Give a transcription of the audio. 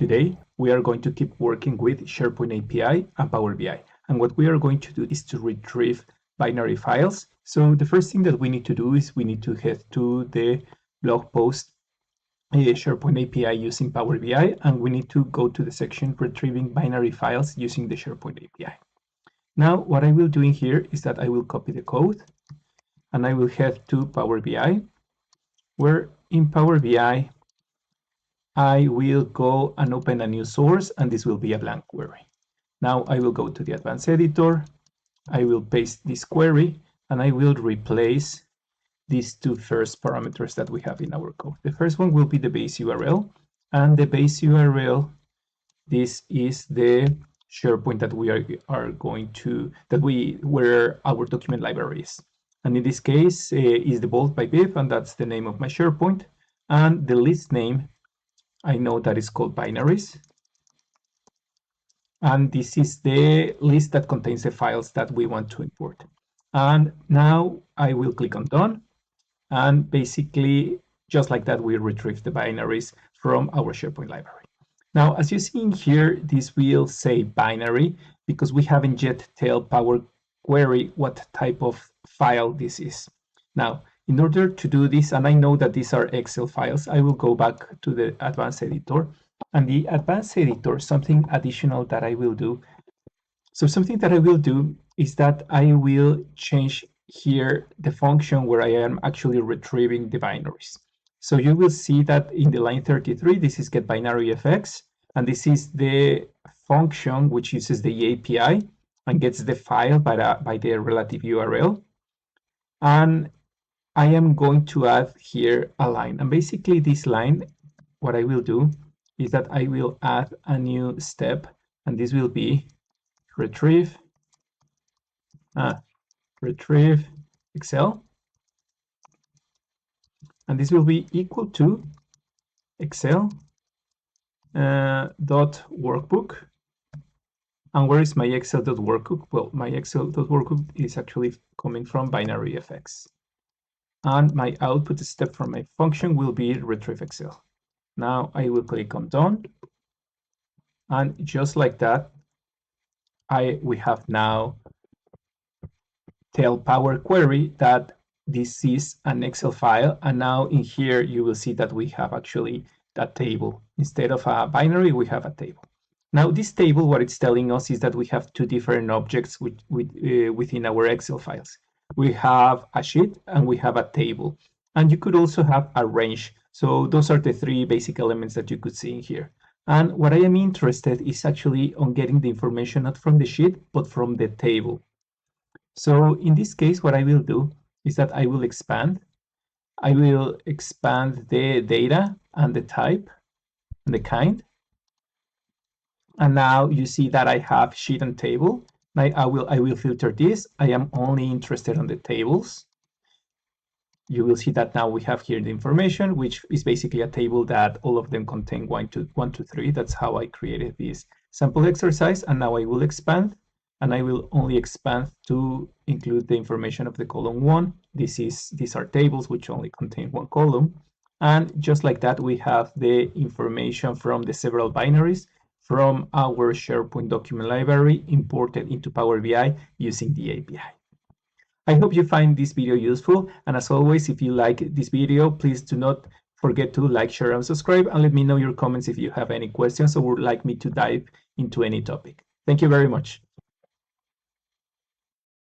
Today, we are going to keep working with SharePoint API and Power BI. And what we are going to do is to retrieve binary files. So the first thing that we need to do is we need to head to the blog post SharePoint API using Power BI, and we need to go to the section retrieving binary files using the SharePoint API. Now, what I will do in here is that I will copy the code and I will head to Power BI, where in Power BI, I will go and open a new source, and this will be a blank query. Now I will go to the advanced editor, I will paste this query, and I will replace these two first parameters that we have in our code. The first one will be the base URL, and the base URL, this is the SharePoint that we are going to, where our document library is. And in this case is the vault by BIBB, and that's the name of my SharePoint. And the list name, I know that is called binaries. And this is the list that contains the files that we want to import. And now I will click on done. And basically, just like that, we retrieve the binaries from our SharePoint library. Now, as you see in here, this will say binary because we haven't yet tell Power Query what type of file this is. Now, in order to do this, and I know that these are Excel files, I will go back to the advanced editor. And the advanced editor, something additional that I will do. So something that I will do is that I will change here the function where I am actually retrieving the binaries. So you will see that in the line 33, this is getBinaryFX, and this is the function which uses the API and gets the file by the relative URL. And I am going to add here a line. And basically this line, what I will do is that I will add a new step, and this will be retrieve Excel. And this will be equal to Excel dot workbook. And where is my Excel dot workbook? Well, my Excel dot workbook is actually coming from BinaryFX. And my output step from my function will be retrieve Excel. Now I will click on done. And just like that, we have now tell Power Query that this is an Excel file. And now in here, you will see that we have actually that table. Instead of a binary, we have a table. Now this table, what it's telling us is that we have two different objects within our Excel files. We have a sheet and we have a table. And you could also have a range. So those are the three basic elements that you could see in here. And what I am interested is actually on getting the information not from the sheet, but from the table. So in this case, what I will do is that I will expand. I will expand the data and the type and the kind. And now you see that I have sheet and table. I will filter this. I am only interested on the tables. You will see that now we have here the information, which is basically a table that all of them contain 1 to 3. That's how I created this sample exercise. And now I will expand, and I will only expand to include the information of the column 1. These are tables which only contain 1 column. And just like that, we have the information from the several binaries from our SharePoint document library imported into Power BI using the API. I hope you find this video useful, and as always, if you like this video, please do not forget to like, share, and subscribe, and let me know your comments if you have any questions or would like me to dive into any topic. Thank you very much.